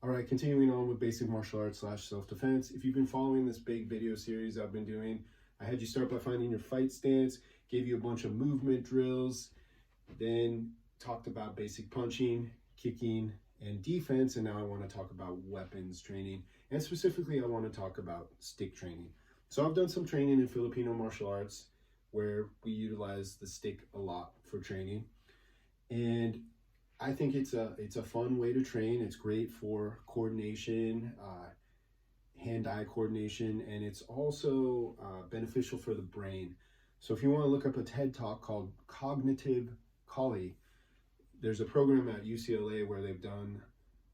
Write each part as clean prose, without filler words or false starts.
All right, continuing on with basic martial arts / self-defense. If you've been following this big video series I've been doing, I had you start by finding your fight stance, gave you a bunch of movement drills, then talked about basic punching, kicking, and defense, and now I want to talk about weapons training, and specifically I want to talk about stick training. So I've done some training in Filipino martial arts where we utilize the stick a lot for training, and I think it's a fun way to train. It's great for coordination, hand-eye coordination, and it's also beneficial for the brain. So if you want to look up a TED Talk called Cognitive Collie, there's a program at UCLA where they've done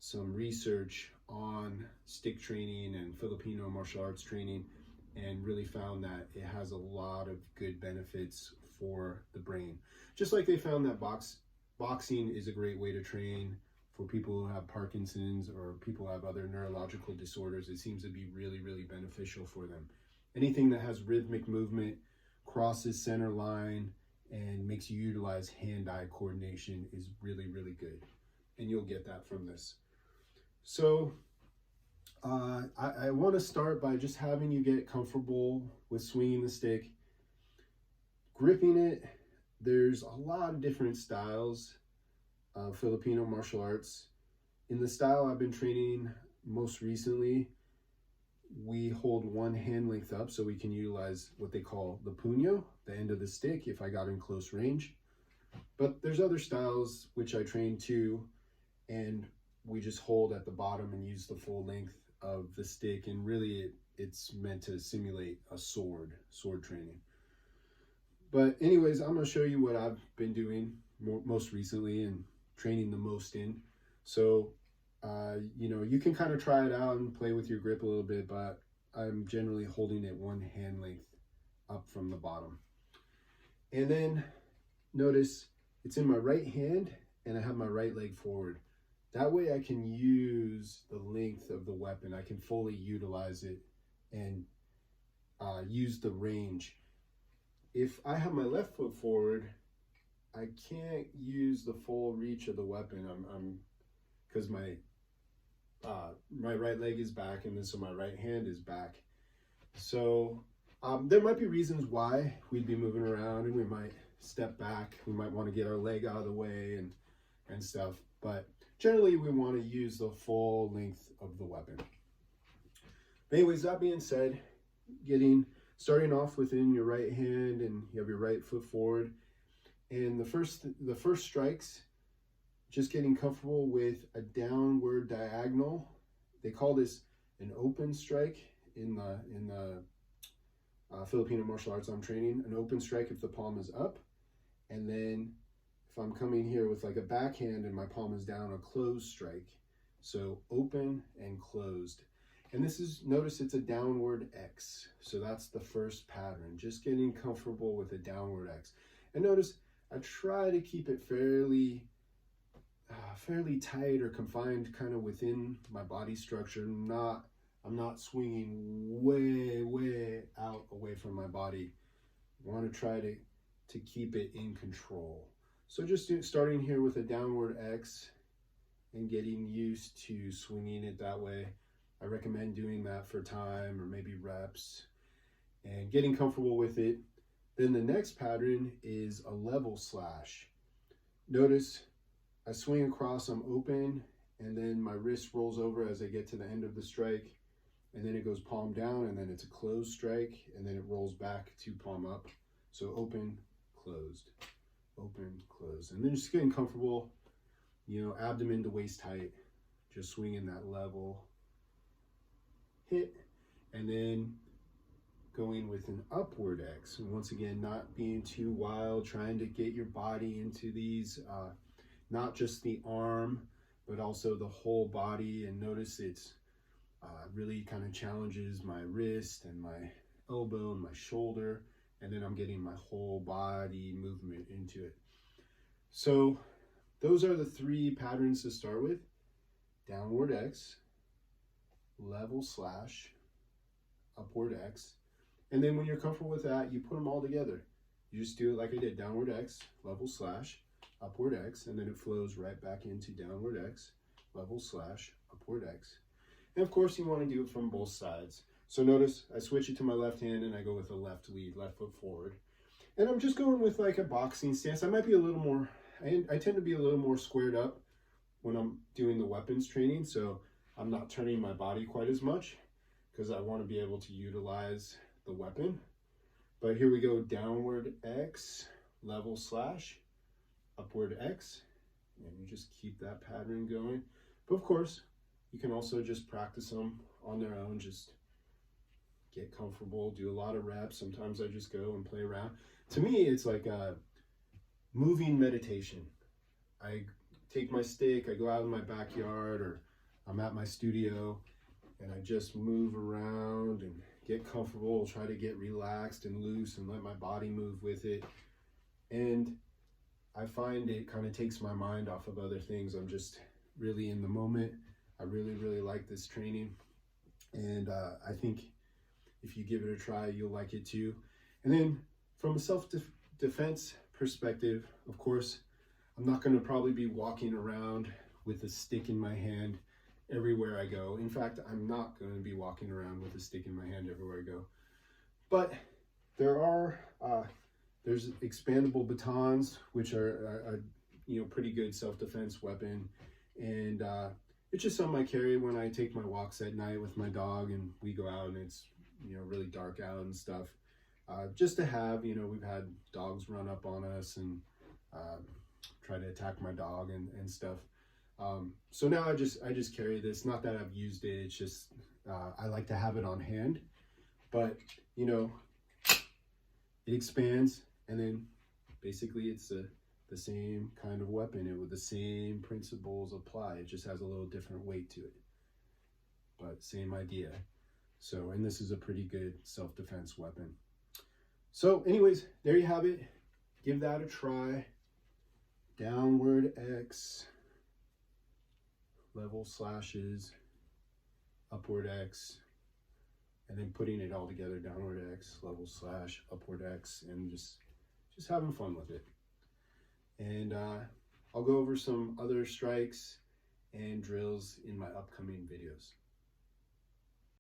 some research on stick training and Filipino martial arts training and really found that it has a lot of good benefits for the brain. Just like they found that boxing is a great way to train for people who have Parkinson's or people who have other neurological disorders. It seems to be really, really beneficial for them. Anything that has rhythmic movement, crosses center line, and makes you utilize hand-eye coordination is really, really good. And you'll get that from this. So I want to start by just having you get comfortable with swinging the stick, gripping it. There's a lot of different styles of Filipino martial arts. In the style I've been training most recently, we hold one hand length up so we can utilize what they call the puño, the end of the stick, if I got in close range. But there's other styles which I train too, and we just hold at the bottom and use the full length of the stick, and really it's meant to simulate a sword training. But anyways, I'm going to show you what I've been doing most recently and training the most in. So, you can kind of try it out and play with your grip a little bit, but I'm generally holding it one hand length up from the bottom. And then notice it's in my right hand and I have my right leg forward. That way I can use the length of the weapon. I can fully utilize it and use the range. If I have my left foot forward, I can't use the full reach of the weapon. Because my right leg is back, and then so my right hand is back. So there might be reasons why we'd be moving around, and we might step back. We might want to get our leg out of the way and stuff. But generally, we want to use the full length of the weapon. Anyways, that being said, starting off within your right hand, and you have your right foot forward, and the first strikes, just getting comfortable with a downward diagonal. They call this an open strike in the Filipino martial arts I'm training. An open strike if the palm is up, and then if I'm coming here with like a backhand and my palm is down, a closed strike. So open and closed. And notice it's a downward X. So that's the first pattern, just getting comfortable with a downward X. And notice I try to keep it fairly tight or confined kind of within my body structure. I'm not swinging way out away from my body. I want to try to keep it in control. So just starting here with a downward X and getting used to swinging it that way. I recommend doing that for time or maybe reps and getting comfortable with it. Then the next pattern is a level slash. Notice I swing across, I'm open, and then my wrist rolls over as I get to the end of the strike, and then it goes palm down, and then it's a closed strike, and then it rolls back to palm up. So open, closed, open, closed. And then just getting comfortable, abdomen to waist height, just swinging that level hit, and then going with an upward X. And once again, not being too wild, trying to get your body into these, not just the arm, but also the whole body. And notice it's really kind of challenges my wrist and my elbow and my shoulder, and then I'm getting my whole body movement into it. So those are the three patterns to start with: downward X, level slash, upward X. And then when you're comfortable with that, you put them all together. You just do it like I did: downward X, level slash, upward X, and then it flows right back into downward X, level slash, upward X. And of course you want to do it from both sides. So notice I switch it to my left hand and I go with a left lead, left foot forward. And I'm just going with like a boxing stance. I might be a little more, I tend to be a little more squared up when I'm doing the weapons training. So I'm not turning my body quite as much because I want to be able to utilize the weapon. But here we go, downward X, level slash, upward X. And you just keep that pattern going. But of course, you can also just practice them on their own, just get comfortable, do a lot of reps. Sometimes I just go and play around. To me, it's like a moving meditation. I take my stick, I go out in my backyard, or I'm at my studio, and I just move around and get comfortable, try to get relaxed and loose and let my body move with it. And I find it kind of takes my mind off of other things. I'm just really in the moment. I really like this training, and I think if you give it a try, you'll like it too. And then from a self-defense perspective, of course, I'm not going to probably be walking around with a stick in my hand everywhere I go. In fact, I'm not going to be walking around with a stick in my hand everywhere I go. But there are there's expandable batons, which are a pretty good self-defense weapon, and it's just something I carry when I take my walks at night with my dog and we go out and it's really dark out and stuff. Just to have, we've had dogs run up on us and try to attack my dog and stuff. So now I just carry this. Not that I've used it, it's just I like to have it on hand. But it expands, and then basically it's the same kind of weapon. With the same principles apply. It just has a little different weight to it, but same idea. So, and this is a pretty good self-defense weapon. So anyways, there you have it. Give that a try. Downward X, level slashes, upward X, and then putting it all together, downward X, level slash, upward X, and just having fun with it. And I'll go over some other strikes and drills in my upcoming videos.